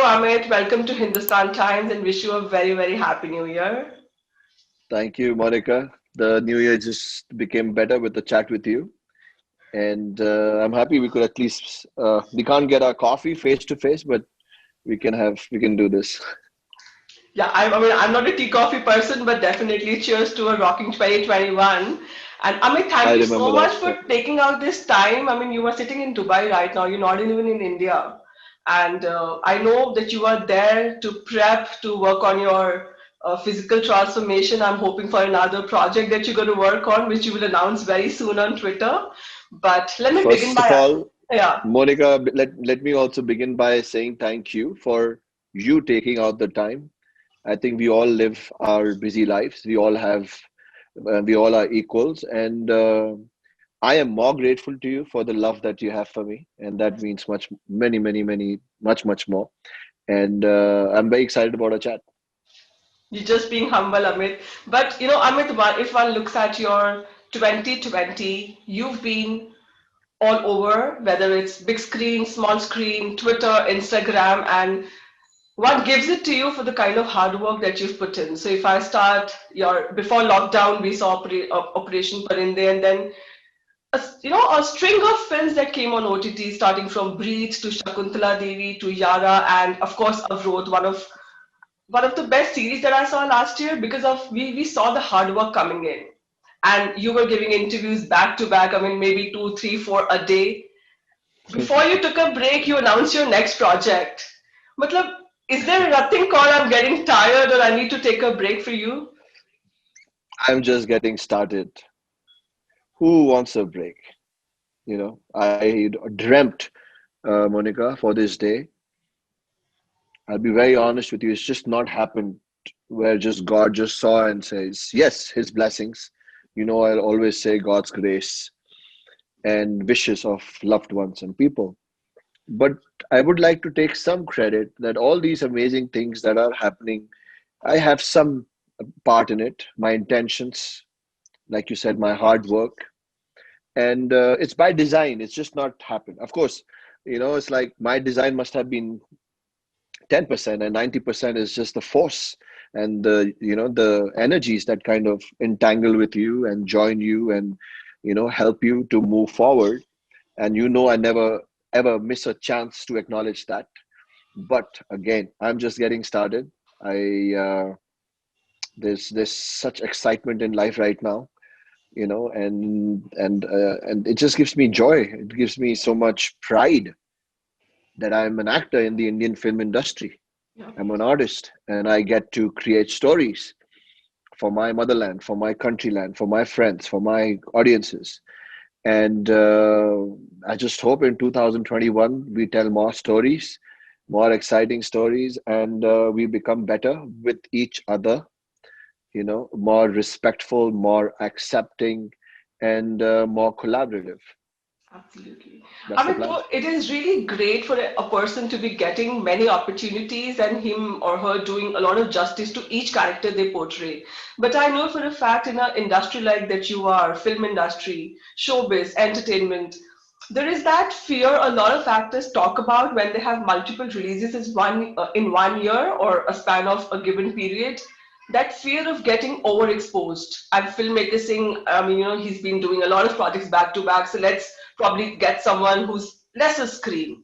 Amit. Welcome to Hindustan Times and wish you a very, very happy new year. Thank you, Monica. The new year just became better with the chat with you. And I'm happy we could at least, we can't get our coffee face to face, but we can do this. Yeah, I'm not a tea coffee person, but definitely cheers to a rocking 2021. And Amit, thank I you remember so that. much for taking out this time. You are sitting in Dubai right now. You're not even in India. And I know that you are there to prep, to work on your physical transformation. I'm hoping for another project that you're going to work on, which you will announce very soon on Twitter. But let me begin First of by, all, yeah. Monica, let me also begin by saying thank you for you taking out the time. I think we all live our busy lives. We all are equals. And I am more grateful to you for the love that you have for me. And that means much more. And I'm very excited about our chat. You're just being humble, Amit. But Amit, if one looks at your 2020, you've been all over, whether it's big screen, small screen, Twitter, Instagram, and one gives it to you for the kind of hard work that you've put in. So if I start your before lockdown, we saw Operation Parinde, and then a string of films that came on OTT, starting from Breathe to Shakuntala Devi to Yara, and of course Avrodh, one of the best series that I saw last year because of we saw the hard work coming in. And you were giving interviews back to back, maybe two, three, four a day. Before you took a break, you announced your next project. Matlab, is there nothing called I'm getting tired or I need to take a break for you? I'm just getting started. Who wants a break? I dreamt, Monica, for this day. I'll be very honest with you. It's just not happened where just God just saw and says, yes, his blessings. I'll always say God's grace and wishes of loved ones and people. But I would like to take some credit that all these amazing things that are happening, I have some part in it, my intentions, like you said, my hard work. And it's by design. It's just not happened. Of course, it's like my design must have been 10% and 90% is just the force and the energies that kind of entangle with you and join you and help you to move forward. And I never ever miss a chance to acknowledge that. But again, I'm just getting started. I There's such excitement in life right now, and it just gives me joy. It gives me so much pride that I'm an actor in the Indian film industry. Yeah. I'm an artist, and I get to create stories for my motherland, for my countryland, for my friends, for my audiences. And I just hope in 2021 we tell more stories, more exciting stories, and we become better with each other, more respectful, more accepting, and more collaborative. Absolutely. That's the plan. Though it is really great for a person to be getting many opportunities and him or her doing a lot of justice to each character they portray. But I know for a fact in an industry like that you are, film industry, showbiz, entertainment, there is that fear a lot of actors talk about when they have multiple releases in 1 year or a span of a given period, that fear of getting overexposed. And filmmakers saying, he's been doing a lot of projects back to back, so let's probably get someone who's lesser screen.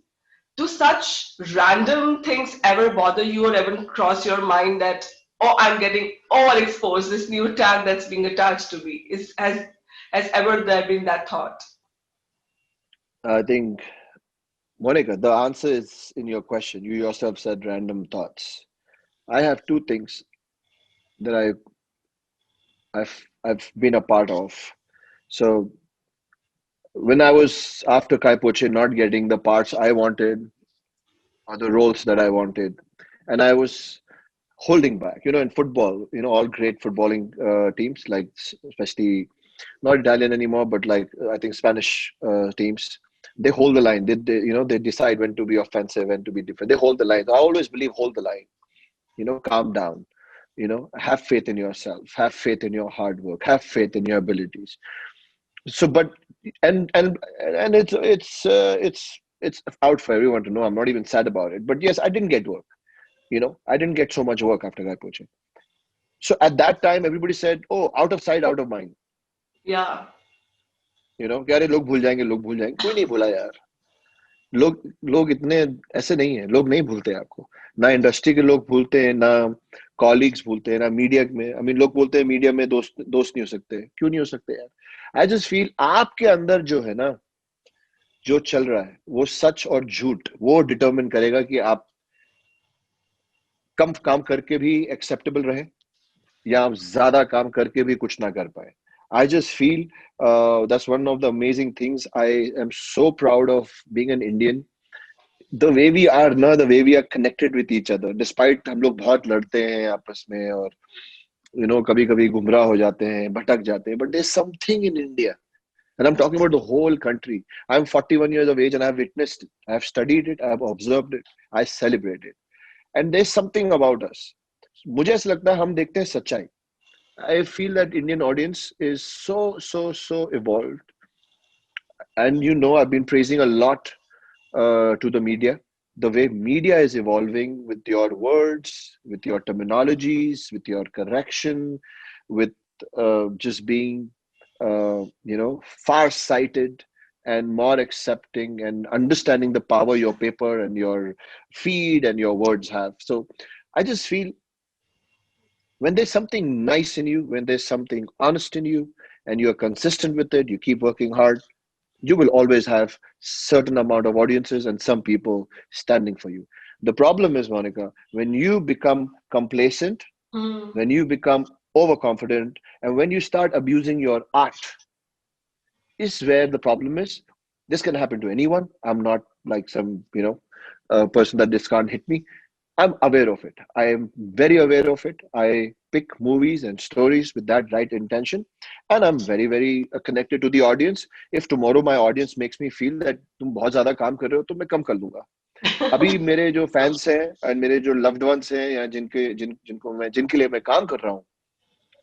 Do such random things ever bother you or ever cross your mind that, oh, I'm getting overexposed, this new tag that's being attached to me? Has ever there been that thought? I think, Monica, the answer is in your question. You yourself said random thoughts. I have two things that I've been a part of. So when I was after Kai Poche not getting the parts I wanted or the roles that I wanted, and I was holding back. In football, all great footballing teams, like especially not Italian anymore, but like I think Spanish teams, they hold the line. They decide when to be offensive, when to be different. They hold the line. I always believe hold the line. Calm down. Have faith in yourself. Have faith in your hard work. Have faith in your abilities. So, but and it's It's out for everyone to know. I'm not even sad about it. But yes, I didn't get work. I didn't get so much work after Guy Poche. So at that time, everybody said, "Oh, out of sight, out of mind." Yeah. कि अरे लोग भूल जाएंगे, लोग भूल जाएंगे. कोई नहीं भूला यार. लोग लोग इतने ऐसे नहीं है. लोग नहीं भूलते आपको. ना इंडस्ट्री के लोग भूलते हैं, ना कॉलीग्स भूलते हैं, ना मीडिया में. आई मीन, लोग बोलते हैं मीडिया में दोस्त दोस्त नहीं हो सकते. क्यों नहीं हो सकते यार? आई जस्ट फील आपके अंदर जो है ना, जो चल रहा है, वो सच और झूठ वो डिटरमिन करेगा कि आप कम काम करके भी एक्सेप्टेबल रहे, या आप ज्यादा काम करके भी कुछ ना कर पाए. I just feel that's one of the amazing things. I am so proud of being an Indian. The way we are now, the way we are connected with each other, despite हम लोग बहुत लड़ते हैं आपस में, और कभी कभी गुमराह हो जाते हैं, भटक जाते हैं, but there's something in India, and I'm talking about the whole country. I'm 41 years of age and I've witnessed it. I've studied it, I've observed it, I celebrate it, and there's something about us. मुझे ऐसा लगता है हम देखते हैं सच्चाई. I feel that Indian audience is so, so, so evolved. And I've been praising a lot to the media. The way media is evolving with your words, with your terminologies, with your correction, with just being, far-sighted and more accepting and understanding the power your paper and your feed and your words have. So I just feel when there's something nice in you, when there's something honest in you, and you're consistent with it, you keep working hard, you will always have certain amount of audiences and some people standing for you. The problem is, Monica, when you become complacent, Hmm. when you become overconfident, and when you start abusing your art, is where the problem is. This can happen to anyone. I'm not like some, person that this can't hit me. I'm aware of it. I am very aware of it. I pick movies and stories with that right intention. And I'm very, very connected to the audience. If tomorrow my audience makes me feel that तुम बहुत ज्यादा काम कर रहे हो, तो मैं कम कर लूंगा. अभी मेरे जो फैंस हैं और मेरे जो लव्ड वंस हैं, या जिनके लिए मैं काम कर रहा हूँ,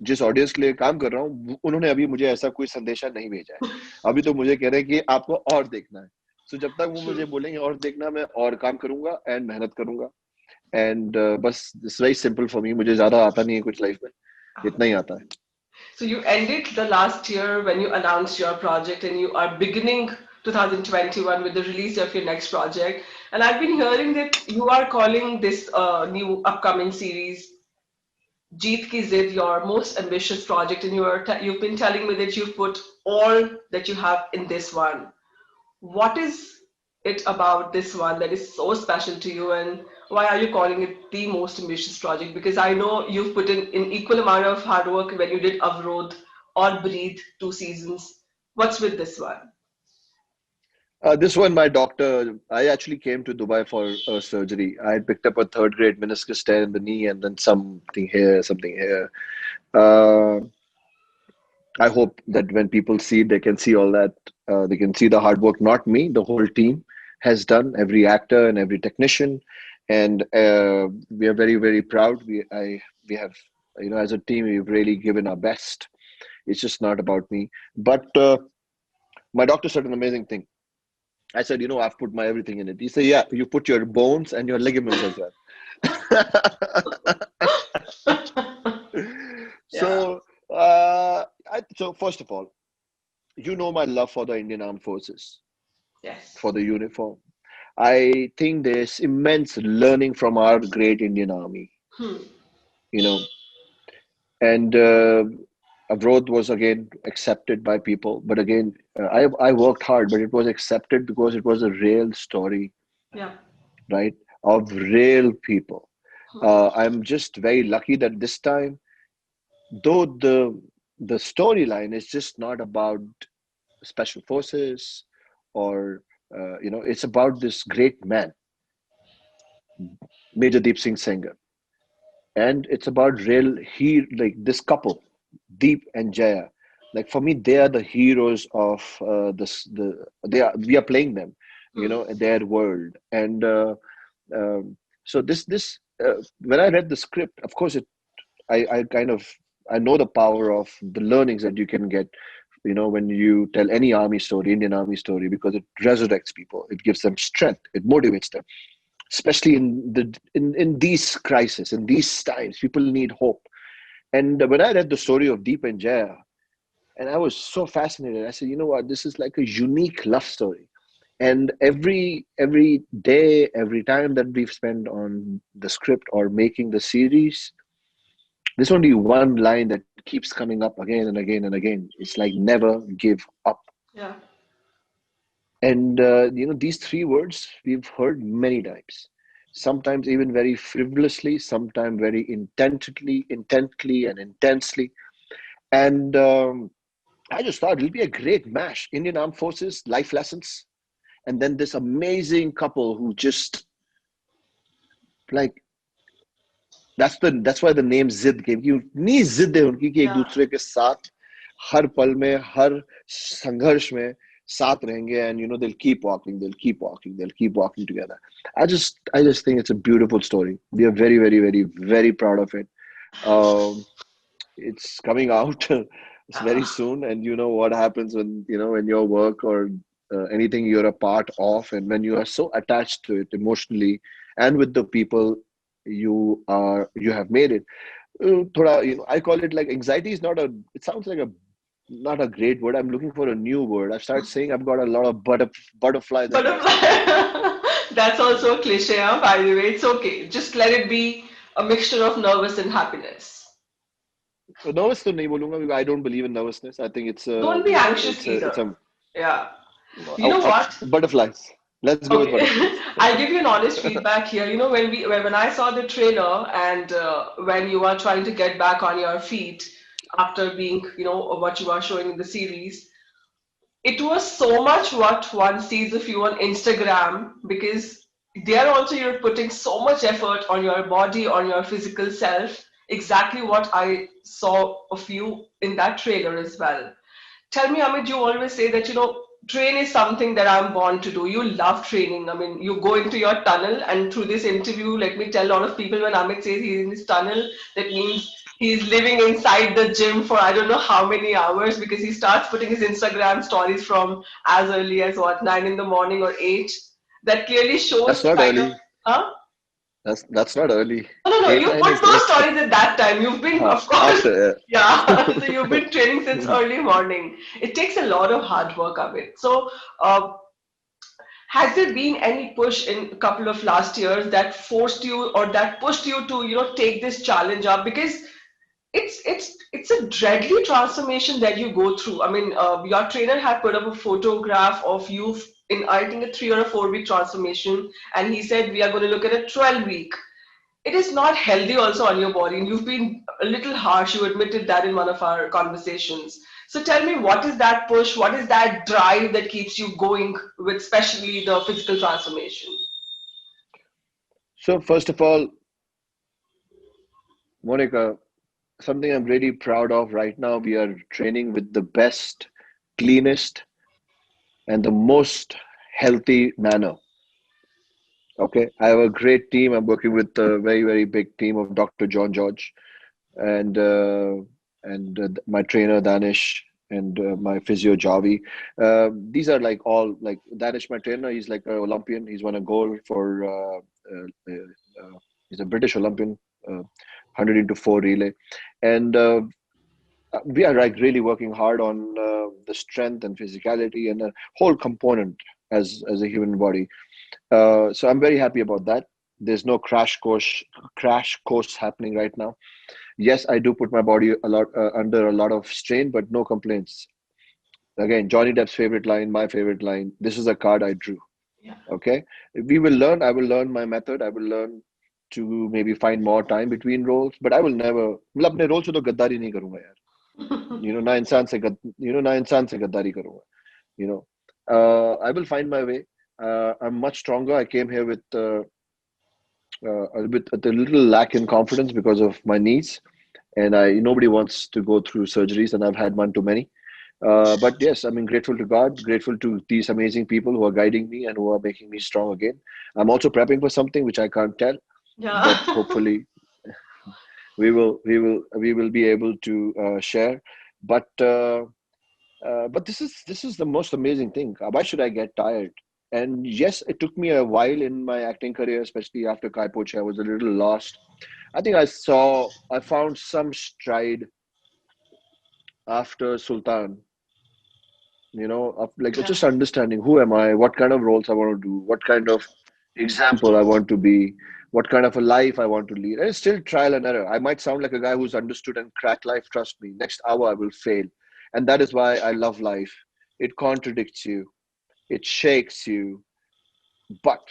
जिस ऑडियंस के लिए काम कर रहा हूँ, उन्होंने अभी मुझे ऐसा कोई संदेशा नहीं भेजा है. अभी तो मुझे कह रहे हैं कि आपको और देखना है. सो जब तक वो मुझे True. बोलेंगे और देखना, मैं और काम करूंगा एंड मेहनत करूंगा. एंड बस it's very simple for me. मुझे ज्यादा आता नहीं है कुछ लाइफ में, इतना ही आता है. So you ended the last year when you announced your project and you are beginning 2021 with the release of your next project. And I've been hearing that you are calling this new upcoming series JeetKiZidd your most ambitious project, and you've been telling me that you've put all that you have in this one. What is it about this one that is so special to you, and why are you calling it the most ambitious project? Because I know you've put in equal amount of hard work when you did Avrodh or Breathe 2 seasons. What's with this one? This one, my doctor, I actually came to Dubai for a surgery. I had picked up a third grade meniscus tear in the knee, and then something here, something here. Uh, I hope that when people see it, they can see all that. They can see the hard work, not me, the whole team has done, every actor and every technician. And we are very, very proud. We have, as a team, we've really given our best. It's just not about me. But my doctor said an amazing thing. I said, I've put my everything in it. He said, yeah, you put your bones and your ligaments as well. Yeah. So, so first of all, my love for the Indian Armed Forces, for Yes. the uniform. I think there's immense learning from our great Indian Army, Hmm. you know, and Avrodh was again accepted by people. But again, I worked hard, but it was accepted because it was a real story, Yeah. right, of real people. Hmm. I'm just very lucky that this time, though the storyline is just not about special forces, or it's about this great man, Major Deep Singh Sengar, and it's about real like this couple, Deep and Jaya. Like for me, they are the heroes of this. They are we are playing them, Hmm. their world. And so this when I read the script, of course, I kind of I know the power of the learnings that you can get when you tell any army story, Indian army story, because it resurrects people, it gives them strength, it motivates them, especially in these crises, in these times. People need hope. And when I read the story of Deep and Jaya, and I was so fascinated, I said, you know what, this is like a unique love story. And every day, every time that we've spent on the script or making the series, there's only one line that keeps coming up again and again and again. It's like never give up. Yeah. And these three words we've heard many times. Sometimes even very frivolously, sometimes very intently and intensely. And I just thought it'll be a great mash. Indian Armed Forces, life lessons, and then this amazing couple who just like that's why the name Zid came. कि इतनी जिद है उनकी कि एक Yeah. दूसरे के साथ हर पल में हर संघर्ष में साथ रहेंगे, and they'll keep walking together. I just think it's a beautiful story. We are very, very, very, very proud of it. Um, it's coming out it's very Yeah. soon, and you know what happens when when your work or anything you're a part of, and when you are so attached to it emotionally and with the people you have made it. Thoda, I call it like anxiety is not a, it sounds like a not a great word. I'm looking for a new word. I've started saying I've got a lot of butterflies in my stomach. Butterfly. That's also a cliche, huh, by the way. It's okay. Just let it be a mixture of nervous and happiness. Nervous to nahi bolunga because I don't believe in nervousness. I think it's a Don't be anxious it's either. a Yeah. You know what? butterflies. Let's go with Okay, butterflies. I'll give you an honest feedback here. You know, when I saw the trailer and when you are trying to get back on your feet after being, what you are showing in the series, it was so much what one sees of you on Instagram because there also you're putting so much effort on your body, on your physical self. Exactly what I saw of you in that trailer as well. Tell me, Amit, you always say that, train is something that I'm born to do. You love training. I mean, you go into your tunnel, and through this interview, let me tell a lot of people when Amit says he's in his tunnel, that means he's living inside the gym for I don't know how many hours because he starts putting his Instagram stories from as early as what, 9 in the morning or 8. That clearly That's shows not kind of, early. huh? That's not early. No, no, no. Eight You nine put is those is stories at that time. You've been, of course, after. yeah. So you've been training since early morning. It takes a lot of hard work of it. So, has there been any push in a couple of last years that forced you or that pushed you to, take this challenge up? Because it's a dreadly transformation that you go through. I mean, your trainer had put up a photograph of you in I think a 3 or 4 week transformation, and he said we are going to look at a 12 week. It is not healthy also on your body, and you've been a little harsh. You admitted that in one of our conversations. So tell me, what is that push? What is that drive that keeps you going with especially the physical transformation? So first of all, Monica, something I'm really proud of right now. We are training with the best, cleanest, and the most healthy manner. Okay, I have a great team. I'm working with a very, very big team of Dr. John George and my trainer Danish and my physio Javi. These are like all like Danish, my trainer. He's like an Olympian. He's won a gold for. He's a British Olympian, 100 into 4 relay, and we are like really working hard on the strength and physicality and the whole component as a human body. So I'm very happy about that. There's no crash course happening right now. Yes, I do put my body a lot under a lot of strain, but no complaints. Again, Johnny Depp's favorite line, my favorite line. This is a card I drew. Yeah. Okay, we will learn. I will learn my method. I will learn to maybe find more time between roles, but I will never. मतलब अपने role से तो गद्दारी नहीं करूंगा यार. ना इंसान से ना इंसान से गद्दारी करूंगा. You know, I will find my way. I'm much stronger. I came here with a little lack in confidence because of my knees, and I nobody wants to go through surgeries, and I've had one too many. But yes, I mean, grateful to God, grateful to these amazing people who are guiding me and who are making me strong again. I'm also prepping for something which I can't tell, but Yeah. hopefully we will be able to share. But But this is the most amazing thing. Why should I get tired? And yes, it took me a while in my acting career, especially after Kai Poche. I was a little lost. I think I found some stride after Sultan, of like Yeah. just understanding who am I, what kind of roles I want to do, what kind of example I want to be, what kind of a life I want to lead. And it's still trial and error. I might sound like a guy who's understood and cracked life. Trust me, next hour I will fail. And that is why I love life. It contradicts you, it shakes you, but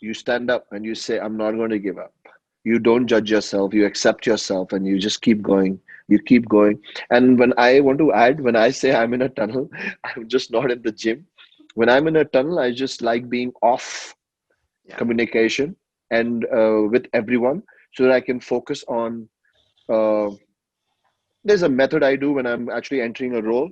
you stand up and you say, I'm not going to give up. You don't judge yourself, you accept yourself, and you just keep going. You keep going. And when I want to add, when I say I'm in a tunnel, I'm just not in the gym. When I'm in a tunnel, I just like being off Yeah. communication and with everyone so that I can focus on. Uh, there's a method I do when I'm actually entering a role.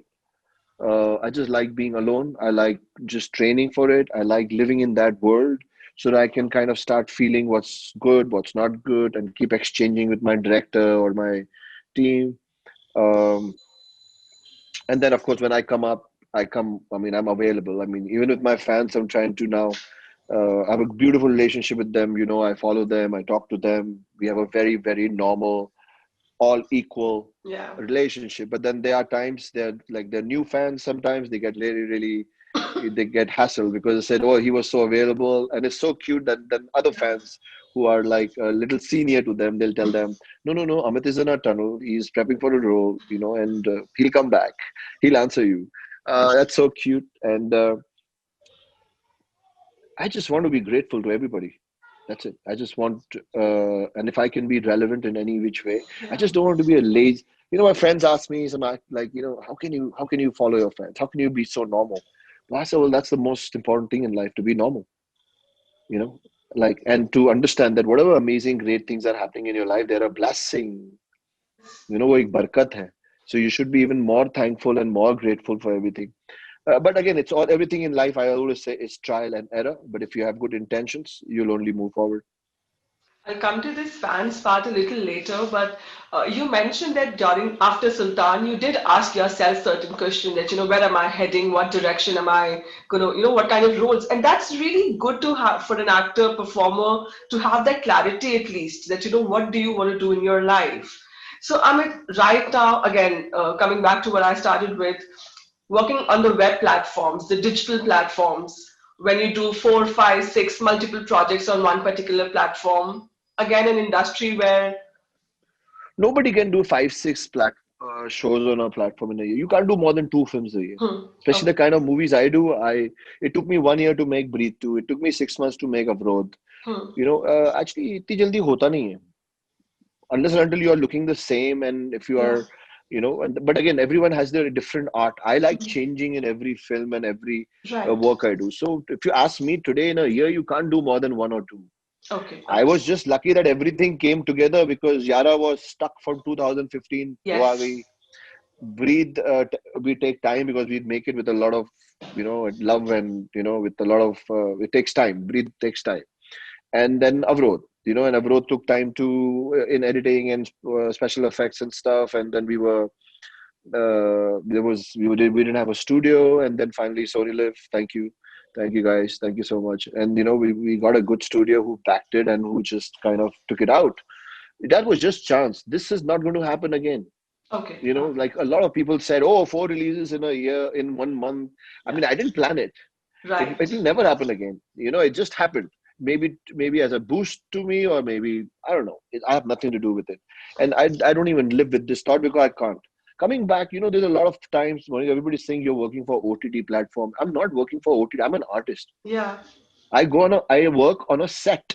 I just like being alone. I like just training for it. I like living in that world so that I can kind of start feeling what's good, what's not good, and keep exchanging with my director or my team. Um, and then, of course, when I come up, I mean, I'm available. I mean, even with my fans, I'm trying to now I have a beautiful relationship with them. I follow them, I talk to them. We have a very, very normal all equal Yeah. relationship. But then there are times they're new fans. Sometimes they get really, really they get hassled because they said, "Oh, he was so available," and it's so cute that then other fans who are like a little senior to them, they'll tell them, "No, no, no, Amit is in a tunnel. He's prepping for a role, and he'll come back. He'll answer you." That's so cute, and I just want to be grateful to everybody. That's it. I just want, and if I can be relevant in any which way, I Yeah. just don't want to be a lazy. My friends ask me some like, how can you follow your friends? How can you be so normal? Well, I said, well, that's the most important thing in life to be normal. You know, like and to understand that whatever amazing, great things are happening in your life, they're a blessing. वो एक बरकत है. So you should be even more thankful and more grateful for everything. But again, it's all everything in life. I always say is trial and error. But if you have good intentions, you'll only move forward. I'll come to this fans part a little later, but you mentioned that after Sultan, you did ask yourself certain questions that, where am I heading? What direction am I gonna, what kind of roles? And that's really good to have for an actor, performer, to have that clarity at least, that, what do you want to do in your life? So, Amit, right now, again, coming back to what I started with, working on the web platforms, the digital platforms, when you do four, five, six multiple projects on one particular platform, again, an industry where, Nobody can do five, six shows on a platform in a year. You can't do more than two films a year. Especially okay, the kind of movies I do. It took me 1 year to make Breathe 2. It took me 6 months to make Avrodh. Actually, इतनी जल्दी होता नहीं है. Unless and until you are looking the same, and if you yeah, are, but again, everyone has their different art. I like changing in every film and every right, work I do. So if you ask me today in a year, you can't do more than one or two. okay, I was understood. just lucky that everything came together because Yara was stuck from 2015. वो आ Yes, गई. Breathe, we take time because we make it with a lot of, love and, with a lot of, it takes time. Breathe takes time. And then Avrodh, and Avrodh took time to in editing and special effects and stuff. And then we didn't have a studio, and then finally Sony Live. Thank you guys, thank you so much. And we got a good studio who backed it and who just kind of took it out. That was just chance. This is not going to happen again. okay, Like a lot of people said, oh, four releases in a year, in 1 month. I yeah, mean, I didn't plan it. It right, will never happen again. It just happened. Maybe as a boost to me, or maybe I don't know. I have nothing to do with it, and I don't even live with this thought because I can't. Coming back, there's a lot of times when everybody's saying you're working for OTT platform. I'm not working for OTT. I'm an artist. yeah, I work on a set.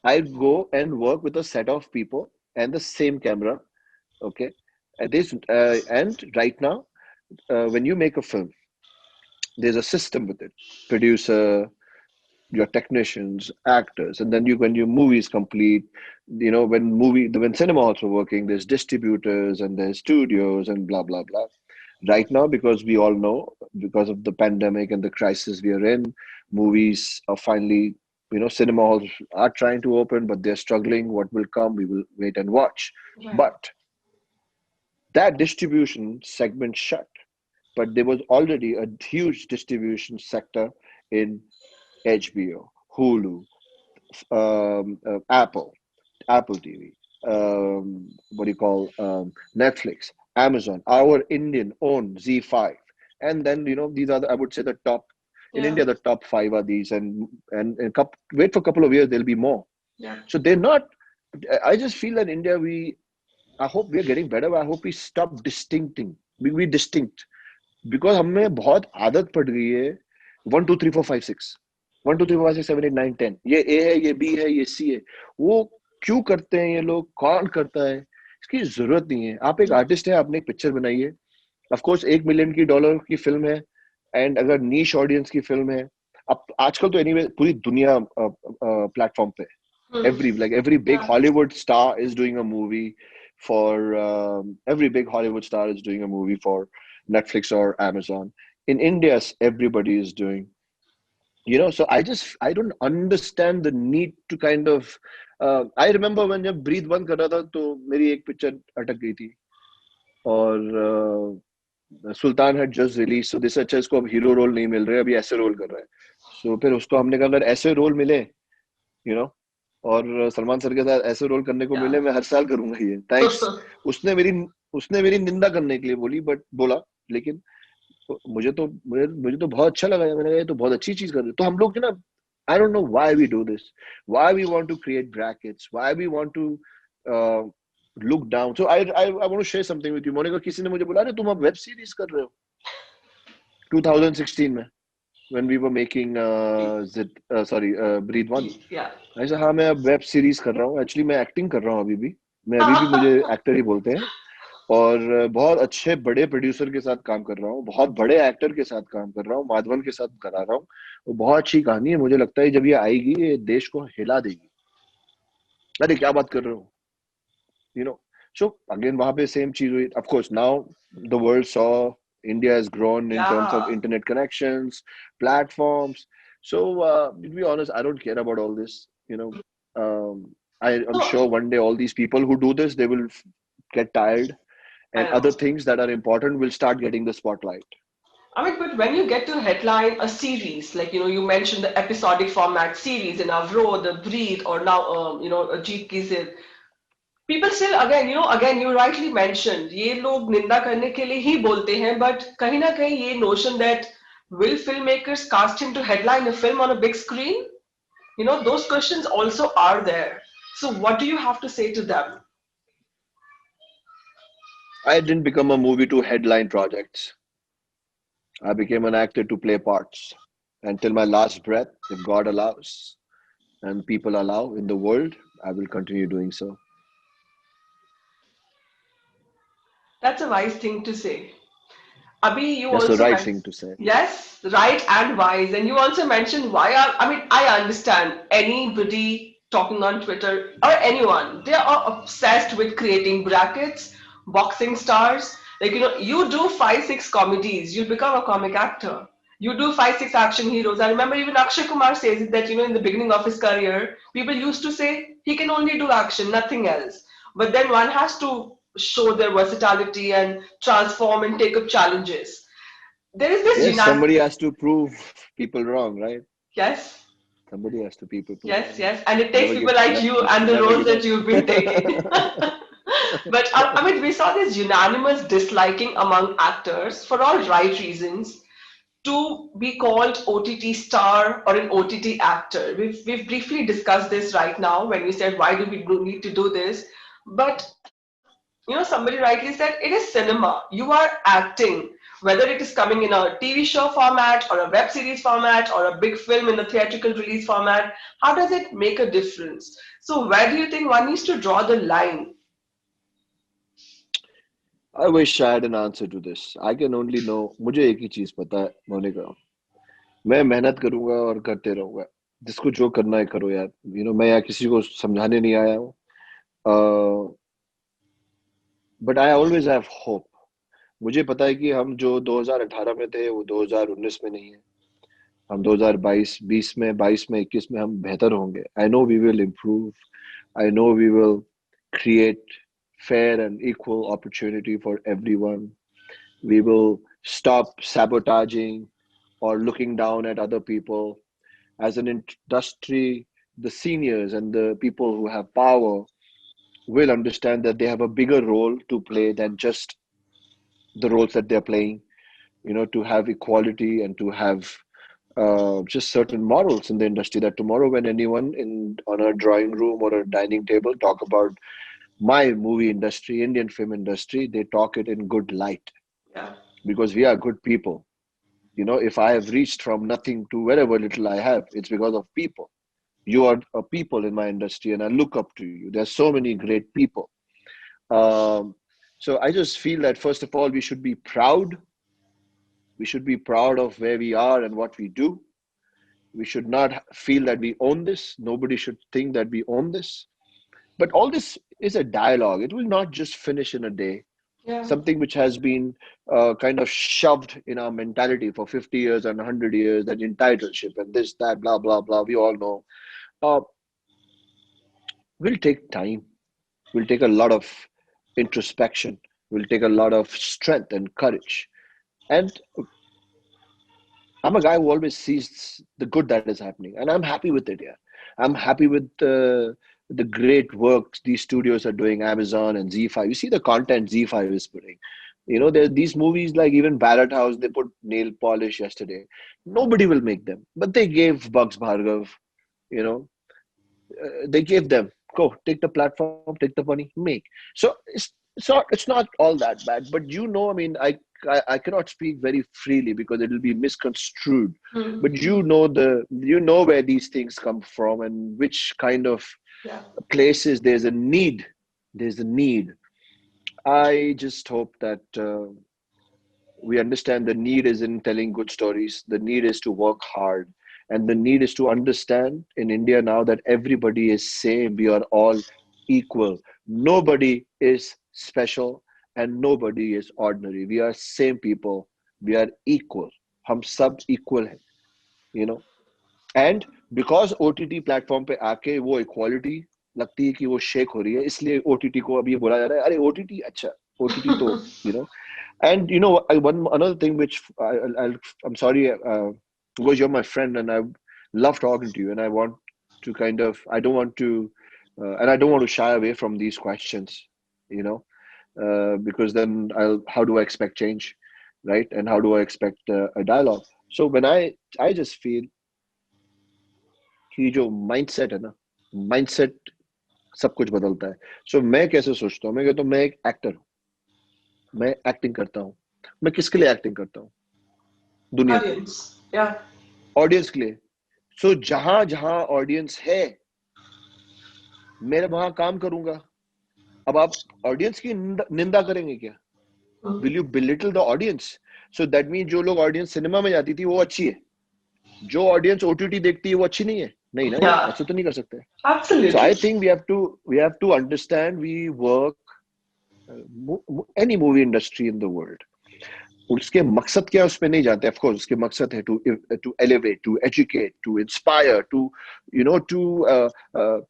I go and work with a set of people and the same camera. Okay, and right now, when you make a film, there's a system with it. Producer, your technicians, actors, and then when your movie is complete, when cinema halls are working, there's distributors and there's studios and blah blah blah. Right now, because we all know, because of the pandemic and the crisis we are in, movies are finally, cinema halls are trying to open, but they're struggling. What will come, we will wait and watch. right, But That distribution segment shut, but there was already a huge distribution sector in HBO, Hulu, Apple, Apple TV, what do you call Netflix, Amazon, our Indian own Z5, and then these are I would say the top in Yeah. India. The top five are these, and wait for a couple of years, there'll be more. Yeah. So they're not. I just feel that India, I hope we are getting better. I hope we stop distincting. We distinct because हमें बहुत आदत पड़ गई है 1 2 3 4 5 6 1 2 3 4 5 6 7 8 9 10 ये ए है ये B है ये सी है वो क्यों करते हैं ये लोग कौन करता है इसकी जरूरत नहीं है आप एक आर्टिस्ट है आपने एक पिक्चर बनाई है ऑफ कोर्स $1 million की फिल्म है एंड अगर नीश ऑडियंस की फिल्म है अब आजकल तो एनीवे पूरी दुनिया प्लेटफॉर्म पे Hmm. every big Yeah. Hollywood star is doing a movie for every big Hollywood star is doing a movie for Netflix or Amazon. In India, everybody is doing. So I don't understand the need to kind of. I remember when जब breathe बंद कर रहा था तो मेरी एक picture अटक गई थी और सुल्तान had just released so this अच्छा इसको अब हीरो रोल नहीं मिल रहे अभी ऐसे रोल कर रहा है so फिर उसको हमने कहा अगर ऐसे रोल मिले you know और सलमान सर के साथ ऐसे रोल करने को Yeah. मिले मैं हर साल करूंगा ये थैंक्स उसने मेरी उसने मेरी निंदा करने के लिए बोला लेकिन मुझे तो बहुत अच्छा लगा मैंने कहा ये तो बहुत अच्छी चीज कर रहे तो हम लोग ना I don't know why we do this why we want to create brackets why we want to uh, look down so I want to share something with you Monika किसी ने मुझे बोला अरे तुम अब वेब सीरीज कर रहे हो 2016 में when we were making Breathe One Yeah. ऐसा हाँ मैं अब वेब सीरीज कर रहा हूँ एक्चुअली मैं एक्टिंग कर रहा हूँ अभी भी मुझे एक्टर ही बोलते हैं और बहुत अच्छे बड़े प्रोड्यूसर के साथ काम कर रहा हूँ बहुत बड़े एक्टर के साथ काम कर रहा हूँ माधवन के साथ करा रहा हूँ वो बहुत अच्छी कहानी है मुझे लगता है जब ये आएगी ये देश को हिला देगी अरे क्या बात कर रहे हो you know so again वहां पे same चीज हुई of course now the world saw India has grown in terms of Yeah. internet connections platforms so to be honest I don't care about all this um, I'm So sure one day all these people who do this they will get tired I and know. other things that are important will start getting the spotlight. I mean, but when you get to headline a series, like you mentioned the episodic format series in Avrodh, the Breathe, or now a JeetKiZidd, people still again you rightly mentioned ये लोग निंदा करने के लिए ही बोलते हैं but कहीं ना कहीं ये notion that will filmmakers cast him to headline a film on a big screen, those questions also are there. So what do you have to say to them? I didn't become a movie to headline projects. I became an actor to play parts until my last breath, if God allows and people allow in the world, I will continue doing so. That's a wise thing to say. Abhi, you That's the also right mentioned, thing to say. yes, right and wise. And you also mentioned why are, I mean, I understand anybody talking on Twitter or anyone, they are obsessed with creating brackets, boxing stars. Like, you do five, six comedies, you become a comic actor. You do five, six action heroes. I remember even Akshay Kumar says it that, in the beginning of his career, people used to say he can only do action, nothing else. But then one has to show their versatility and transform and take up challenges. There is this Yes, somebody has to prove people wrong, right? yes, Somebody has to people yes, wrong. yes, and it takes people like you and the Never roles give that up. you've been taking. But I mean, we saw this unanimous disliking among actors for all right reasons to be called OTT star or an OTT actor. We've briefly discussed this right now when we said why do we need to do this, but somebody rightly said it is cinema. You are acting, whether it is coming in a TV show format or a web series format or a big film in the theatrical release format. How does it make a difference? So, where do you think one needs to draw the line? I wish I had an answer to this. I can only know मुझे एक ही चीज पता है मोनिका मैं मेहनत करूंगा और करते रहूंगा जिसको जो करना है करो यार मैं यहाँ किसी को समझाने नहीं आया हूँ but I always have hope मुझे पता है कि हम जो 2018 में थे वो 2019 में नहीं है हम 2022 20 में 22 में 21 में हम बेहतर होंगे I know we will improve I know we will create fair and equal opportunity for everyone. We will stop sabotaging or looking down at other people. As an industry, the seniors and the people who have power will understand that they have a bigger role to play than just the roles that they're playing, to have equality and to have just certain morals in the industry, that tomorrow when anyone in on a drawing room or a dining table talk about my movie industry, Indian film industry, they talk it in good light, Yeah. because we are good people. If I have reached from nothing to wherever little I have, it's because of people. You are a people in my industry, and I look up to you. There's so many great people. Um, so I just feel that first of all, we should be proud. We should be proud of where we are and what we do. We should not feel that we own this. Nobody should think that we own this. But all this is a dialogue. It will not just finish in a day. Yeah. Something which has been kind of shoved in our mentality for 50 years and 100 years, that entitlement and this, that, blah, blah, blah, we all know, uh, will take time, will take a lot of introspection, will take a lot of strength and courage. And I'm a guy who always sees the good that is happening, and I'm happy with it. Yeah, I'm happy with the great work these studios are doing. Amazon and Z5. You see the content Z5 is putting. There these movies like even Barrett House. They put nail polish yesterday. Nobody will make them, but they gave Bugs Bhargav. You know, they gave them, go take the platform, take the money, make. So it's not all that bad. But I mean, I cannot speak very freely because it will be misconstrued. Hmm. But you know where these things come from and which kind of Yeah. places there's a need. I just hope that we understand the need is in telling good stories. The need is to work hard. And the need is to understand in India now that everybody is same. We are all equal. Nobody is special and nobody is ordinary. We are same people. We are equal. हम सब equal हैं, you know. And because OTT platform पे आके वो equality लगती है कि वो शेक हो रही है, इसलिए ओटीटी को अभी ये बोला जा रहा है, अरे ओटीटी अच्छा, ओटीटी तो you know and one another thing which I'm sorry, because you're my friend and I love talking to you, and I want to kind of I don't want to and I don't want to shy away from these questions, you know because then how do I expect change, right? And how do I expect a dialogue? So when I just feel कि जो mindset है ना, mindset सब कुछ बदलता है. सो मैं कैसे सोचता हूँ, मैं कहता हूँ मैं एक एक्टर हूँ, मैं एक्टिंग करता हूँ. मैं किसके लिए एक्टिंग करता हूँ? दुनिया के लिए, Audience. Yeah. ऑडियंस के लिए. सो जहां जहां ऑडियंस है, मैं वहां काम करूंगा. अब आप ऑडियंस की निंदा करेंगे क्या? Hmm. Will you belittle the audience? So that mean जो लोग ऑडियंस सिनेमा में जाती थी वो अच्छी है, जो ऑडियंस ओटीटी देखती है वो अच्छी नहीं है? नहीं ना यार, Yeah. ऐसे तो नहीं कर सकते. So I Absolutely. think we have to understand we work any movie industry in the world. उसके मकसद क्या, उस पे नहीं जाते. Of course उसके मकसद है to elevate, to educate, to inspire, to uh,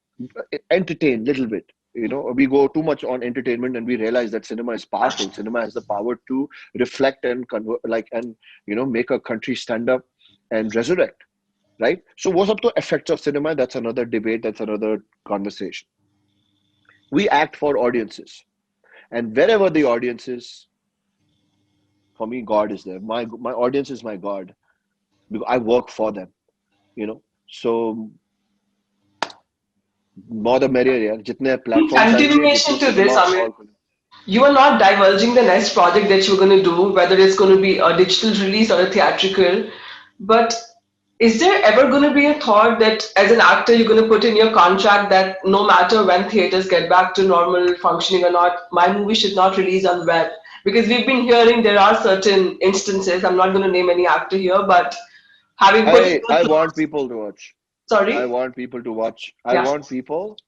entertain little bit. We go too much on entertainment and we realize that cinema is powerful. Cinema has the power to reflect and convert, like, and make a country stand up and resurrect, right? So what's up to effects of cinema? That's another debate. That's another conversation. We act for audiences, and wherever the audience is, for me, God is there. My audience is my God because I work for them. So more the merrier यार. जितने In platforms आएंगे, continuation जितने to this, cinema Amit, hall खुले. you are not divulging the next project that you're going to do, whether it's going to be a digital release or a theatrical. But is there ever going to be a thought that as an actor, you're going to put in your contract that no matter when theaters get back to normal functioning or not, my movie should not release on web? Because we've been hearing there are certain instances, I'm not going to name any actor here, but having put in I a want clause, people to watch. I sorry? want people to watch. I Yeah. want people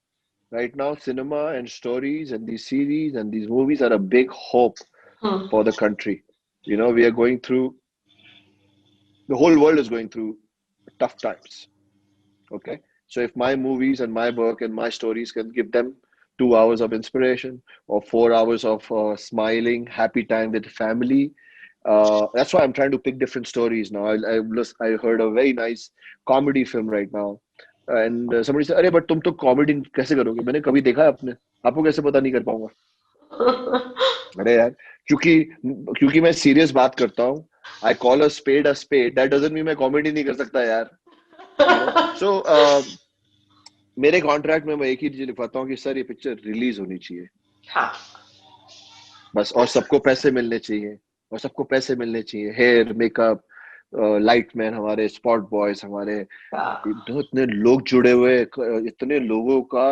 right now. Cinema and stories and these series and these movies are a big hope Hmm. for the country. We are going through, the whole world is going through tough times. Okay. So if my movies and my work and my stories can give them 2 hours of inspiration or 4 hours of smiling, happy time with family. That's why I'm trying to pick different stories now. I heard a very nice comedy film right now, and somebody said, "अरे but तुम तो comedy कैसे करोगे? मैंने कभी देखा है आपने? आपको कैसे पता नहीं कर पाऊंगा?" अरे यार, क्योंकि क्योंकि मैं सीरियस बात करता हूँ. I call a spade a spade. That doesn't mean मैं comedy नहीं कर सकता यार. So मेरे कॉन्ट्रैक्ट में मैं एक ही चीज लिखवाता हूँ कि सर ये पिक्चर रिलीज होनी चाहिए हाँ, बस, और सबको पैसे मिलने चाहिए, और सबको पैसे मिलने चाहिए. हेयर मेकअप, लाइटमैन, हमारे स्पॉट बॉयज, हमारे हाँ, इतने लोग जुड़े हुए, इतने लोगों का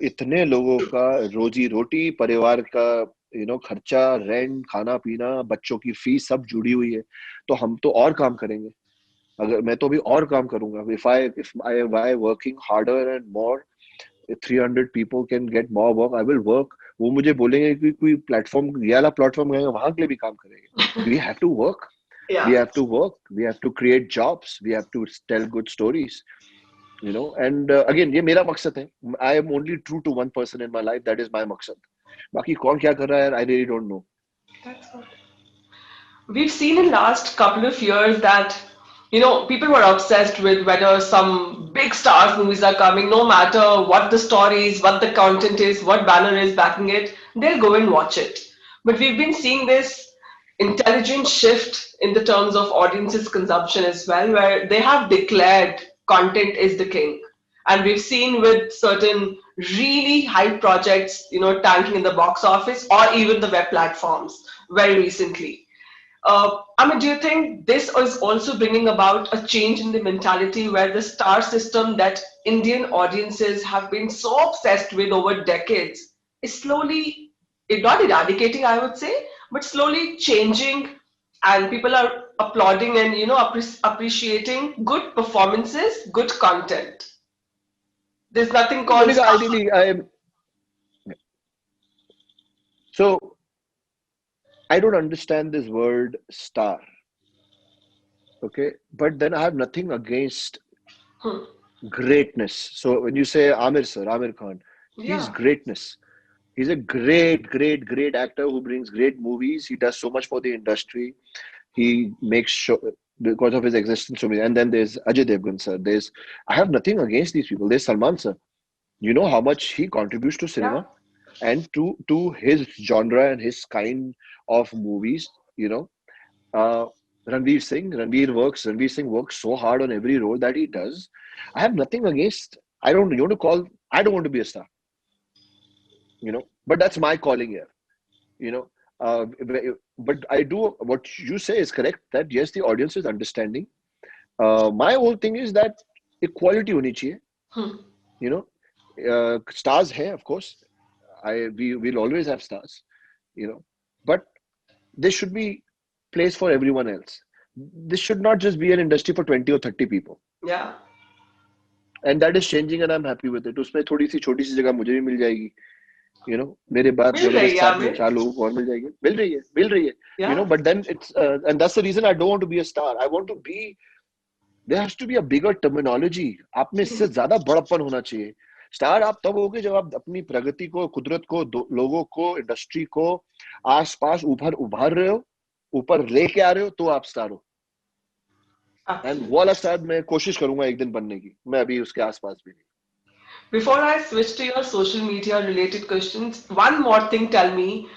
इतने लोगों का रोजी रोटी, परिवार का खर्चा, रेंट, खाना पीना, बच्चों की फीस सब जुड़ी हुई है. तो हम तो और काम करेंगे. अगर मैं तो अभी और काम करूंगा. If I working harder and more, 300 people can get more work, I will work. वो मुझे बोलेंगे कि कोई प्लेटफॉर्म, ये वाला प्लेटफॉर्म है, वहां के लिए भी काम करेंगे. We have to work. We yeah. have to work. We have to create jobs. We have to tell good stories. And again, ये मेरा मकसद है. I am only true to one person in my life. That is my मकसद. बाकी कौन क्या कर रहा है, I really don't know. That's good. We've seen in last couple of years that people were obsessed with whether some big stars movies are coming, no matter what the story is, what the content is, what banner is backing it, they'll go and watch it. But we've been seeing this intelligent shift in the terms of audiences consumption as well, where they have declared content is the king. And we've seen with certain really hype projects, tanking in the box office or even the web platforms very recently. I mean, do you think this is also bringing about a change in the mentality where the star system that Indian audiences have been so obsessed with over decades is slowly, if not eradicating, I would say, but slowly changing, and people are applauding and appreciating good performances, good content. There's nothing called Monica, star. ideally, so I don't understand this word star. Okay, but then I have nothing against Hmm. greatness. So when you say Amir sir, Amir Khan, he's Yeah, greatness. He's a great, great, great actor who brings great movies. He does so much for the industry. He makes sure because of his existence to me. And then there's Ajay Devgan sir. I have nothing against these people. There's Salman sir. You know how much he contributes to yeah. cinema and to his genre and his kind of movies. Uh, Ranveer Singh works so hard on every role that he does. I have nothing against. I don't. You want to call? I don't want to be a star. But that's my calling here. You know, but I do. What you say is correct. That yes, the audience is understanding. My whole thing is that equality honi chahiye. Hmm. You know, stars hai, of course. We will always have stars. But there should be place for everyone else. This should not just be an industry for 20 or 30 people. Yeah. And that is changing and I'm happy with it. उसमें थोड़ी सी छोटी सी जगह मुझे भी मिल जाएगी. मेरे बाद Will मेरे Rahi, साथ में Amir. 4 लोगों को और मिल रही है. Yeah. But then it's and that's the reason I don't want to be a star. I want to be. There has to be a bigger terminology. आप में इससे ज्यादा बड़प्पन होना चाहिए. स्टार आप तब होगे जब आप अपनी प्रगति को, कुदरत को, लोगों को, इंडस्ट्री को आसपास उभार रहे हो, ऊपर लेके आ रहे हो, तो आप स्टार हो. एंड वो Absolutely. वाला स्टार मैं कोशिश करूंगा एक दिन बनने की. मैं अभी उसके आसपास भी नहीं. Before I switch to your social media related questions, one more thing tell me,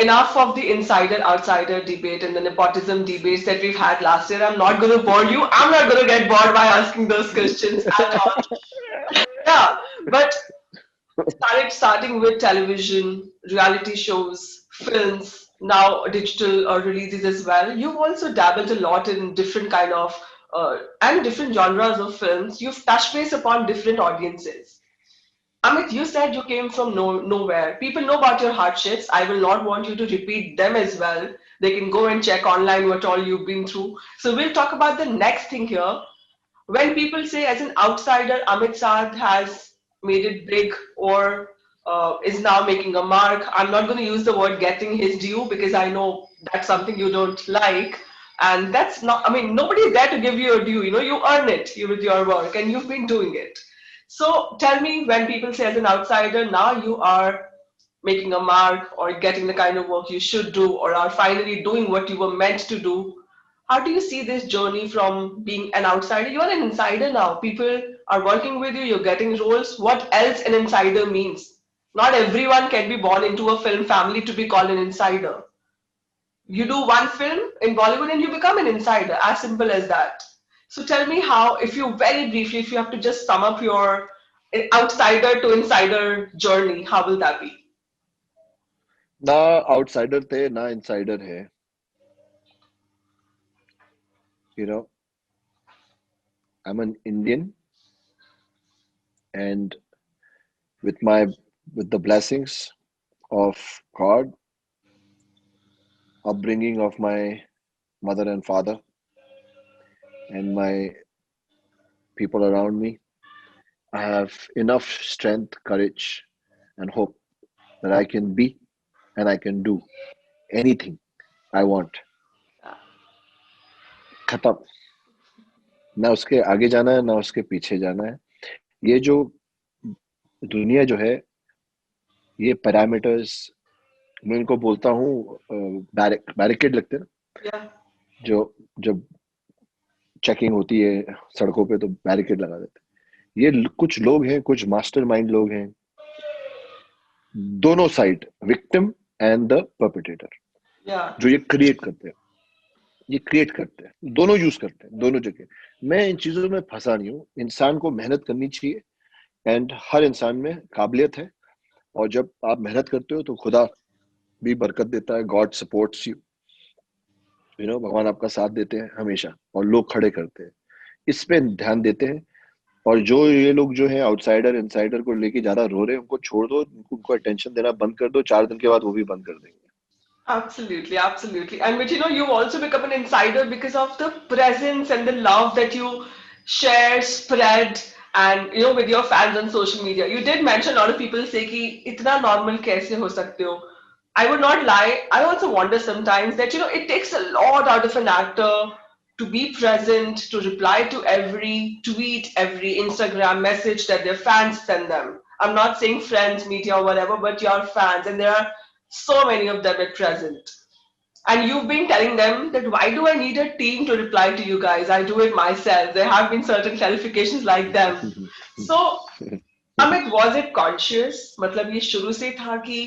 enough of the insider outsider debate and the nepotism debates that we've had last year. I'm not going to bore you. I'm not going to get bored by asking those questions at all. Yeah, but starting with television, reality shows, films, now digital releases as well. You've also dabbled a lot in different kind of and different genres of films. You've touched base upon different audiences. Amit, you said you came from nowhere. People know about your hardships. I will not want you to repeat them as well. They can go and check online what all you've been through. So we'll talk about the next thing here. When people say, as an outsider, Amit Sadh has made it big or is now making a mark, I'm not going to use the word getting his due because I know that's something you don't like. And that's not, I mean, nobody's there to give you a due. You earn it with your work and you've been doing it. So tell me, when people say as an outsider, now you are making a mark or getting the kind of work you should do or are finally doing what you were meant to do. How do you see this journey from being an outsider? You are an insider now. People are working with you, you're getting roles. What else an insider means? Not everyone can be born into a film family to be called an insider. You do one film in Bollywood and you become an insider, as simple as that. So tell me how, if you very briefly, if you have to just sum up your outsider to insider journey, how will that be? ना outsider थे ना insider है. You know, I'm an Indian, and with my with the blessings of God, upbringing of my mother and father, and my people around me, I have enough strength, courage, and hope that I can be and I can do anything I want. खत्म. ना उसके आगे जाना है ना उसके पीछे जाना है. ये जो दुनिया जो है, ये पैरामीटर्स, मैं इनको बोलता हूँ बैरिकेड लगते हैं ना, Yeah. जो जब चेकिंग होती है सड़कों पे तो बैरिकेड लगा देते हैं. कुछ लोग हैं, कुछ मास्टरमाइंड लोग हैं, दोनों side, victim and the perpetrator, Yeah. जो ये क्रिएट करते हैं, दोनों यूज करते हैं, दोनों जगह. मैं इन चीजों में फंसा नहीं हूँ. इंसान को मेहनत करनी चाहिए, एंड हर इंसान में काबिलियत है, और जब आप मेहनत करते हो तो खुदा भी बरकत देता है. God supports you, you know, भगवान आपका साथ देते हैं हमेशा, और लोग खड़े करते हैं. इस पे ध्यान देते हैं. और जो ये लोग जो है आउटसाइडर इनसाइडर को लेके ज्यादा रो रहे हैं, उनको छोड़ दो, उनको अटेंशन देना बंद कर दो. 4 दिन के बाद वो भी बंद कर देंगे. Absolutely, absolutely. And but you know, you've also become an insider because of the presence and the love that you share, spread, and you know, with your fans on social media. You did mention a lot of people say कि इतना normal कैसे हो सकते हो? I would not lie. I also wonder sometimes that you know it takes a lot out of an actor to be present, to reply to every tweet, every Instagram message that their fans send them. I'm not saying friends, media, or whatever, but your fans, and there are so many of them at present. And you've been telling them that why do I need a team to reply to you guys? I do it myself. There have been certain clarifications like them. So Amit was it conscious? मतलब ये शुरू से था कि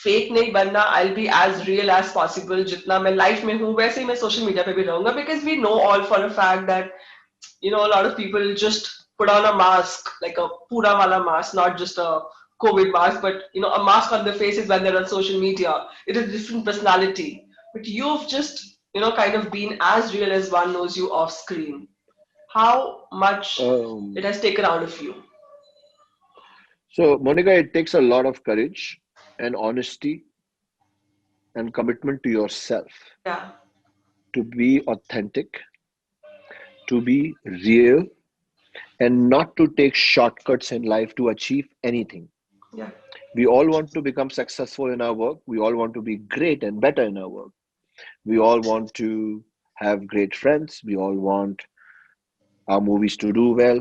fake नहीं बनना, I'll be as real as possible, जितना मैं लाइफ में हूँ वैसे ही मैं सोशल मीडिया पे भी रहूंगा, because we know all for a fact that you know a lot of people just put on a mask, like a pura wala mask, not just a COVID mask, but you know a mask on their faces when they're on social media. It is a different personality, but you've just you know kind of been as real as one knows you off screen. How much it Um, has taken out of you? so, Monica, it takes a lot of courage and honesty and commitment to yourself Yeah, to be authentic, to be real, and not to take shortcuts in life to achieve anything. yeah. We all want to become successful in our work. We all want to be great and better in our work. We all want to have great friends. We all want our movies to do well,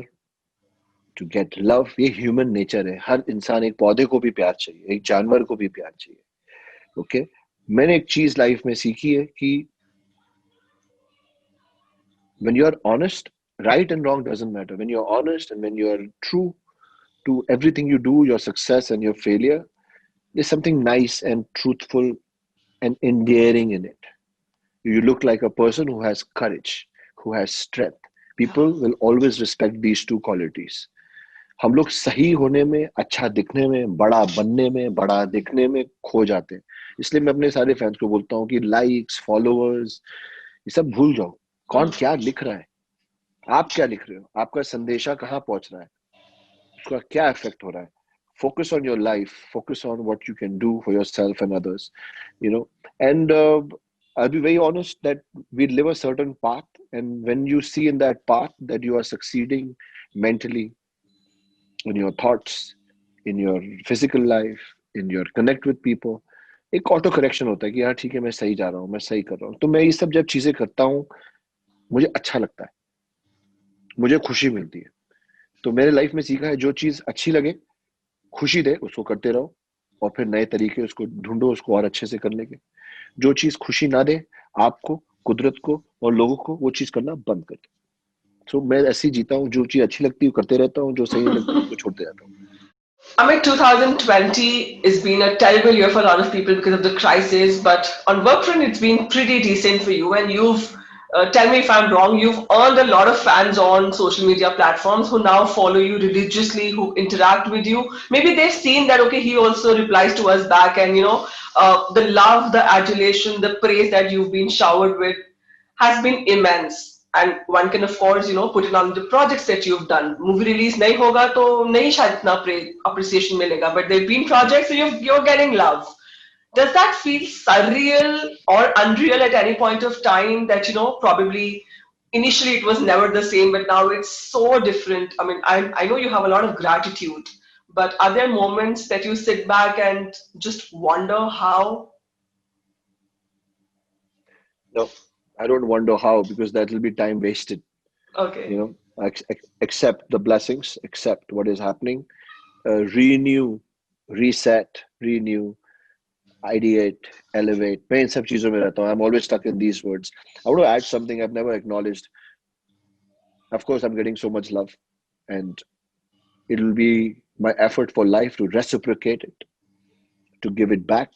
to get love. ये human nature है. हर इंसान, एक पौधे को भी प्यार चाहिए, एक जानवर को भी प्यार चाहिए. ओके. मैंने एक चीज लाइफ में सीखी है कि when you're honest, right and wrong doesn't matter. When you're honest and when you're true to everything you do, your success and your failure, there's something nice and truthful and endearing in it. You look like a person who has courage, who has strength. People will always respect these two qualities. हम लोग सही होने में, अच्छा दिखने में, बड़ा बनने में, बड़ा दिखने में खो जाते हैं. इसलिए मैं अपने सारे फैंस को बोलता हूँ कि लाइक्स, फॉलोअर्स, ये सब भूल जाओ. कौन क्या लिख रहा है, आप क्या लिख रहे हो, आपका संदेशा कहाँ पहुंच रहा है, उसका क्या इफेक्ट हो रहा है. Focus on your life, focus on what you can do for yourself and others, you know. And I'll be very honest that we live a certain path, and when you see in that path that you are succeeding mentally, in your thoughts, in your physical life, in your connect with people, एक auto correction होता है कि यार ठीक है, मैं सही जा रहा हूँ, मैं सही कर रहा हूँ. तो मैं ये सब जब चीजें करता हूँ, मुझे अच्छा लगता है, मुझे खुशी मिलती है. तो मेरे लाइफ में सीखा है जो चीज अच्छी लगे, खुशी दे, उसको करते रहो, और फिर नए तरीके उसको ढूंढो उसको और अच्छे से करने के। जो चीज खुशी ना दे आपको, कुदरत को और लोगों को, वो चीज करना बंद कर दो। तो मैं ऐसे ही जीता हूँ, जो चीज अच्छी लगती है वो करते रहता हूँ, जो सही नहीं लगती उसको छोड़ते जाता हूँ। I mean, 2020 has been a terrible year for a lot of people because of the crisis, but on work front, it's been pretty decent for you. And you've, tell me if I'm wrong, you've earned a lot of fans on social media platforms who now follow you religiously, who interact with you. Maybe they've seen that, okay, he also replies to us back, and the love, the adulation, the praise that you've been showered with has been immense. And one can of course put it on the projects that you've done. Movie release nahi hoga to nahi shayad itna appreciation milega, but there've been projects, so you're getting love. Does that feel surreal or unreal at any point of time that probably initially it was never the same, but now it's so different? I mean, I know you have a lot of gratitude, but are there moments that you sit back and just wonder how? No, I don't wonder how, because that will be time wasted. You Okay. know, accept the blessings, accept what is happening, renew, reset, renew, ideate, elevate. मैं इन सब चीजों में रहता हूँ. I'm always stuck in these words. I want to add something I've never acknowledged. Of course, I'm getting so much love, and it will be my effort for life to reciprocate it, to give it back.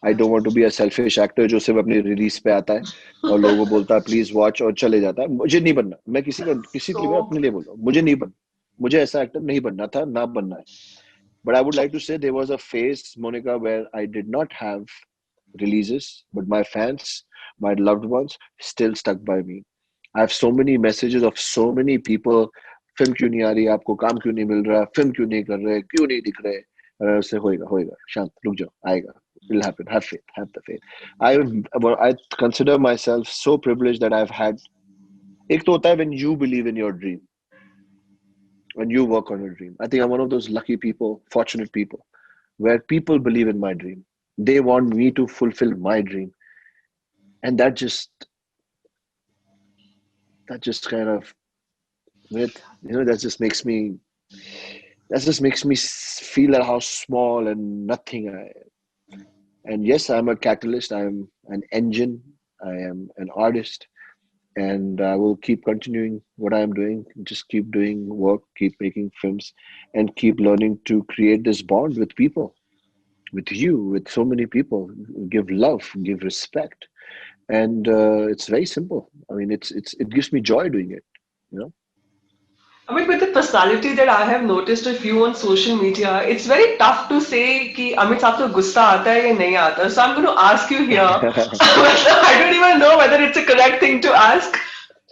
I don't want to be a selfish actor जो सिर्फ अपनी release पे आता है और लोगों को बोलता है प्लीज वॉच और चले जाता है. मुझे नहीं बनना. मैं किसी के लिए, मैं So अपने लिए बोल रहा हूँ, मुझे नहीं बनना. मुझे ऐसा एक्टर नहीं बनना था, ना बनना है. But I would like to say there was a phase, Monica, where I did not have releases, but my fans, my loved ones, still stuck by me. I have so many messages of so many people. Film क्यों नहीं आ रही, आपको काम क्यों नहीं मिल रहा, film क्यों नहीं कर रहे, क्यों नहीं दिख रहे. उससे होएगा होएगा, शांत रुक जाओ, आएगा. It'll happen. Have faith. Have the faith. I consider myself so privileged that I've had. एक तो होता है when you believe in your dream, when you work on your dream. I think I'm one of those lucky people, fortunate people, where people believe in my dream. They want me to fulfill my dream, and that just kind of, that just makes me feel that how small and nothing I am. And yes, I'm a catalyst. I'm an engine. I am an artist, and I will keep continuing what I'm doing. Just keep doing work, keep making films, and keep learning to create this bond with people, with you, with so many people. Give love, give respect, and it's very simple. I mean, it gives me joy doing it. You know. I mean, with the personality that I have noticed of you on social media, it's very tough to say कि अमित साहब को गुस्सा आता है या नहीं आता. So I'm going to ask you here. I don't even know whether it's a correct thing to ask.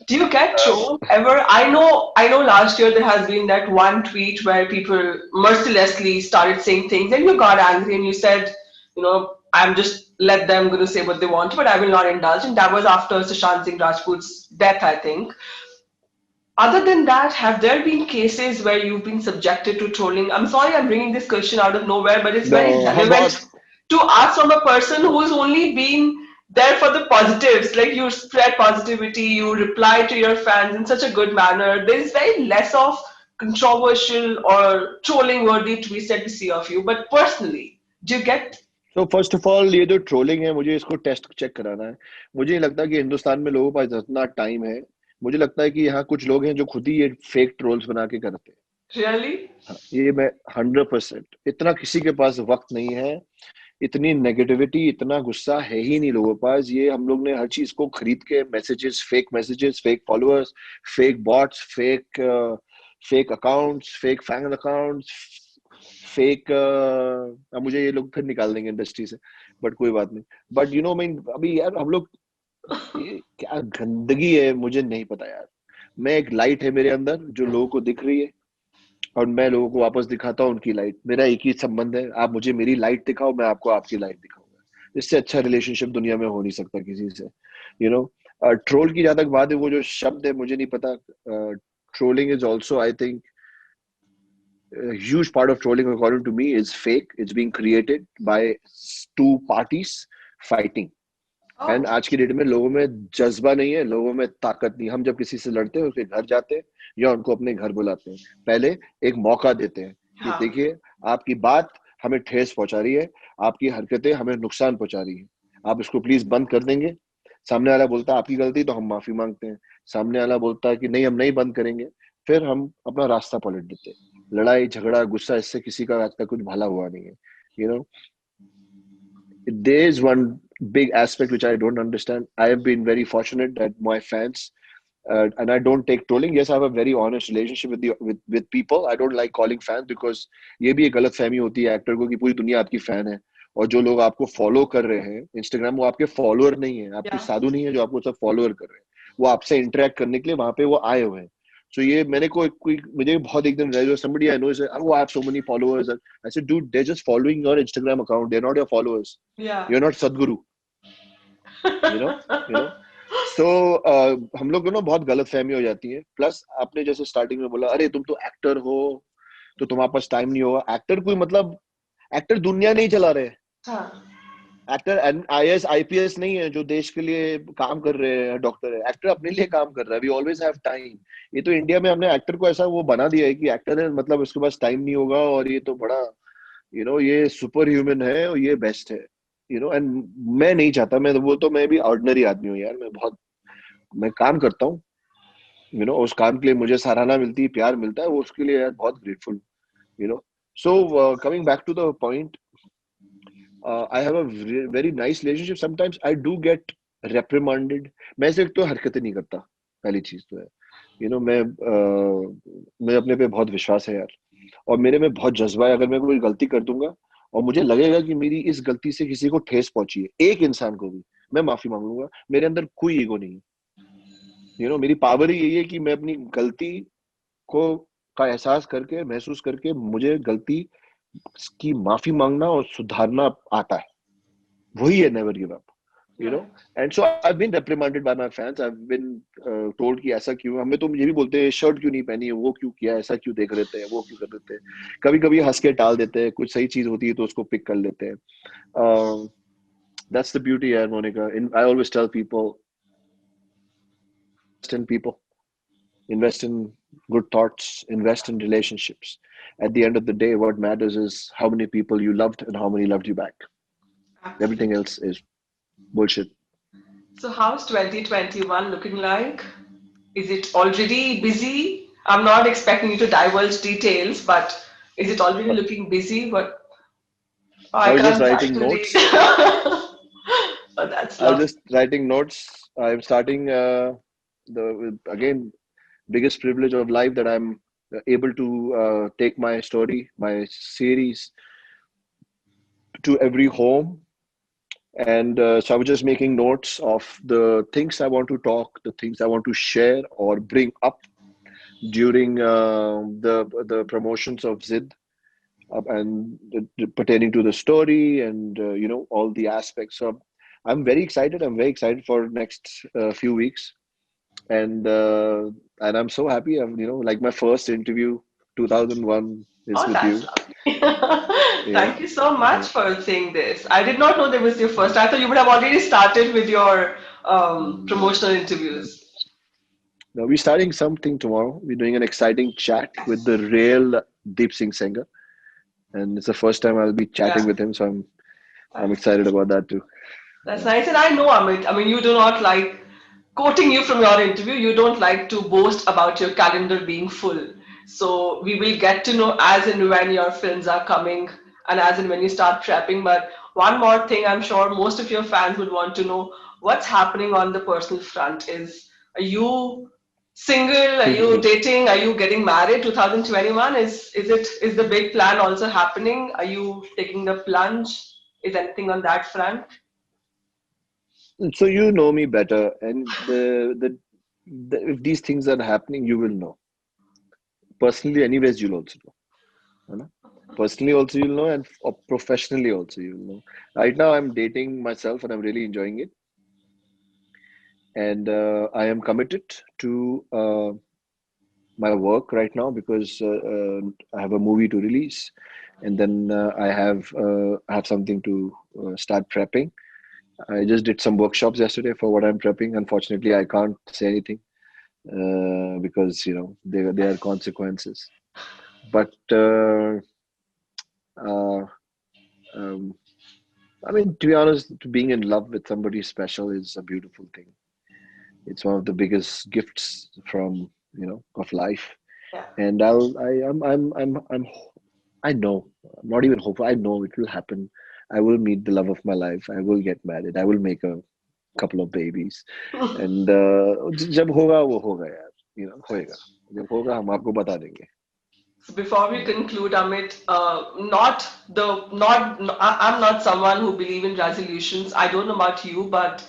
Do you get trolled ever? I know. Last year there has been that one tweet where people mercilessly started saying things, and you got angry and you said, I'm just let them going to say what they want, but I will not indulge. And that was after Sushant Singh Rajput's death, I think. Other than that, have there been cases where you've been subjected to trolling? I'm sorry I'm bringing this question out of nowhere, but it's very No, how about relevant to ask from a person who's only been there for the positives. Like you spread positivity, you reply to your fans in such a good manner. There's very less of controversial or trolling worthy tweets that we see of you. But personally, do you get? तो first of all ये जो trolling है, मुझे इसको test check कराना है. मुझे नहीं लगता कि हिंदुस्तान में लोगों के पास इतना टाइम है. मुझे लगता है कि यहाँ कुछ लोग हैं जो खुद ही ये फेक ट्रोल्स बना के करते हैं. Really? हाँ, ये मैं 100%, इतना किसी के पास वक्त नहीं है. इतनी नेगेटिविटी, इतना गुस्सा है ही नहीं लोगों के पास. ये हम लोग ने हर चीज को खरीद के, messages, fake followers, fake bots, fake accounts, fake fan accounts, fake. अब मुझे ये लोग फिर निकाल देंगे इंडस्ट्री से, बट कोई बात नहीं. बट मैं अभी यार हम लोग, ये क्या गंदगी है मुझे नहीं पता यार. मैं एक लाइट है मेरे अंदर जो लोगों को दिख रही है, और मैं लोगों को वापस दिखाता हूँ उनकी लाइट. मेरा एक ही संबंध है, आप मुझे मेरी लाइट दिखाओ, मैं आपको आपकी लाइट दिखाऊंगा. इससे अच्छा रिलेशनशिप दुनिया में हो नहीं सकता किसी से. यू नो ट्रोल की जहां तक बात है, वो जो शब्द है मुझे नहीं पता. Trolling is also, I think, a huge part of trolling, according to me, is fake. It's being created by two parties fighting. And Oh, आज की डेट में लोगों में जज्बा नहीं है, लोगों में ताकत नहीं। हम जब किसी से लड़ते हैं उसके घर जाते हैं या उनको अपने घर बुलाते हैं, पहले एक मौका देते हैं कि हाँ, देखिए आपकी बात हमें ठेस पहुंचा रही है, आपकी हरकतें हमें नुकसान पहुंचा रही है, आप इसको प्लीज बंद कर देंगे। सामने वाला बोलता है आपकी गलती, तो हम माफी मांगते हैं। सामने वाला बोलता है कि नहीं हम नहीं बंद करेंगे, फिर हम अपना रास्ता पलट देते हैं। लड़ाई झगड़ा गुस्सा, इससे किसी का आज तक कुछ भला हुआ नहीं है। You know, there is one big aspect which I don't understand. I have been very fortunate that my fans, and I don't take trolling. Yes, I have a very honest relationship with with people. I don't like calling fans because ये भी एक गलत फहमी होती है actor को कि पूरी दुनिया आपकी फैन है, और जो लोग आपको फॉलो कर रहे हैं इंस्टाग्राम, वो आपके फॉलोअर नहीं है, आप कोई yeah. साधु नहीं है जो आपको सब फॉलोअर कर रहे हैं। वो आपसे इंटरेक्ट करने के लिए वहां पे वो आए हुए हैं। So ये मैंने कोई मुझे बहुत एक दिन somebody I know said, oh I have so many followers. I said, dude, they're just following your Instagram account. They're not your followers. Yeah. You're not Sadhguru. You know, you know. So हम लोग ना बहुत गलत फहमी हो जाती है। Plus आपने जैसे स्टार्टिंग में बोला, अरे तुम तो एक्टर हो, तो तुम्हारे पास टाइम नहीं होगा। एक्टर कोई मतलब, एक्टर दुनिया नहीं चला रहे। हाँ, एक्टर आईएएस आईपीएस नहीं है जो देश के लिए काम कर रहे हैं, डॉक्टर है। एक्टर अपने लिए काम कर रहा है। We always have time. ये तो इंडिया में हमने एक्टर को ऐसा वो बना दिया है कि एक्टर है मतलब उसके पास टाइम नहीं होगा, और ये तो बड़ा ये सुपर ह्यूमन है और ये बेस्ट है। एंड मैं नहीं चाहता। मैं भी ऑर्डिनरी आदमी हूँ यार। मैं काम करता हूँ। उस काम के लिए मुझे सराहना मिलती है, प्यार मिलता है, वो उसके लिए यार बहुत grateful. You know so coming back to the point, I have a very nice relationship. Sometimes I do get reprimanded. मैं सिर्फ तो हरकतें नहीं करता, पहली चीज तो है। मैं अपने पे बहुत विश्वास है यार, और मेरे में बहुत जज्बा है। अगर मैं कोई गलती कर दूंगा और मुझे लगेगा कि मेरी इस गलती से किसी को ठेस पहुंची है, एक इंसान को भी, मैं माफी मांग लूंगा। मेरे अंदर कोई ईगो नहीं है। मेरी पावर ही यही है कि मैं अपनी गलती को का एहसास करके, महसूस करके, मुझे गलती की माफी मांगना और सुधारना आता है। वही है never give up. You know right. And so I been reprimanded by my fans. I been told कि ऐसा क्यों, हमें तो ये भी बोलते हैं शर्ट क्यों नहीं पहनी है, वो क्यों किया, ऐसा क्यों देख रहे थे, वो क्यों कर रहे थे। कभी कभी हंस के टाल देते हैं, कुछ सही चीज होती है तो उसको पिक कर लेते हैं। दैट्स द ब्यूटी यार Monica. In I always tell people, invest in people, invest in good thoughts, invest in relationships. At the end of the day, what matters is how many people you loved and how many loved you back. Everything Absolutely. else is bullshit. So how's 2021 looking like? Is it already busy? I'm not expecting you to divulge details, but is it already looking busy? But oh, I I was just can't writing actually. notes. Oh, that's I was lovely. just writing notes. I'm starting the again biggest privilege of life that I'm able to take my story, my series to every home. And so I was just making notes of the things I want to talk, the things I want to share or bring up during the promotions of Zid, and pertaining to the story and all the aspects. So I'm very excited. I'm very excited for next few weeks, and uh, and I'm so happy. I'm like my first interview, 2001 is Oh, with that's you. lovely. Yeah. Thank you so Uh-huh. much for saying this. I did not know that was your first. I thought you would have already started with your promotional interviews. Now we're starting something tomorrow. We're doing an exciting chat with the real Deep Singh singer, and it's the first time I'll be chatting Yeah, with him. So I'm that's excited about that too. that's Yeah. nice. And I know, Amit. I mean, you do not like quoting you from your interview. You don't like to boast about your calendar being full. So we will get to know as and when your films are coming and as and when you start prepping. But one more thing, I'm sure most of your fans would want to know what's happening on the personal front. Are you single? Are you dating? Are you getting married? 2021 is the big plan also happening? Are you taking the plunge? Is anything on that front? So you know me better, and if these things are happening, you will know. Personally, anyways, you'll also know. है ना? Personally, also you'll know, and professionally also you'll know. Right now, I'm dating myself, and I'm really enjoying it. And I am committed to my work right now because I have a movie to release, and then I have something to start prepping. I just did some workshops yesterday for what I'm prepping. Unfortunately, I can't say anything because there are consequences. But uh, um, I mean, to be honest, being in love with somebody special is a beautiful thing. It's one of the biggest gifts from of life. Yeah. And I know, I'm not even hopeful. I know it will happen. I will meet the love of my life. I will get married. I will make a couple of babies. And जब होगा वो होगा यार, होएगा. जब होगा हम आपको बता देंगे. So before we Yeah. conclude, Amit, I'm not someone who believe in resolutions. I don't know about you, but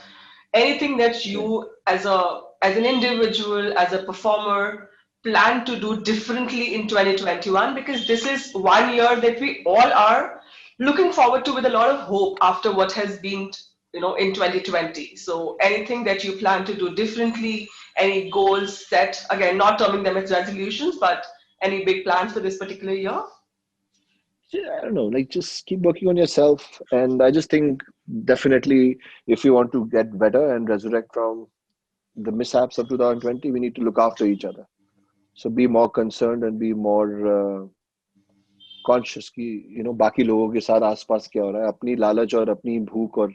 anything that Yeah. you as an individual, as a performer, plan to do differently in 2021, because this is one year that we all are looking forward to with a lot of hope after what has been, in 2020. So anything that you plan to do differently, any goals set, again, not terming them as resolutions, but any big plans for this particular year? Yeah, I don't know, like just keep working on yourself. And I just think definitely if you want to get better and resurrect from the mishaps of 2020, we need to look after each other. So be more concerned and be more conscious कि बाकी लोगों के साथ आसपास क्या हो रहा है अपनी लालच और अपनी भूख और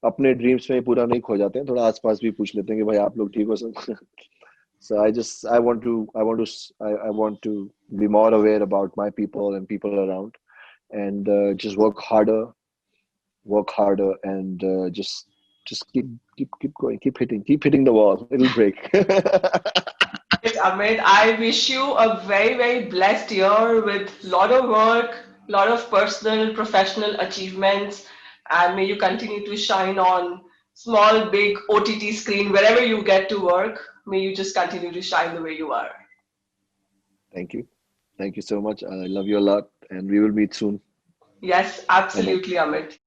अपने ड्रीम्स में पूरा नहीं खो जाते हैं थोड़ा आसपास भी पूछ लेते हैं कि भाई आप लोग ठीक हो सब so I want to be more aware about my people and people around and just work harder and just keep going keep hitting the wall it'll break. Amit, I wish you a very, very blessed year with lot of work, lot of personal, professional achievements, and may you continue to shine on small, big OTT screen wherever you get to work. May you just continue to shine the way you are. Thank you, thank you so much. I love you a lot and we will meet soon. Yes, I know. absolutely, Amit.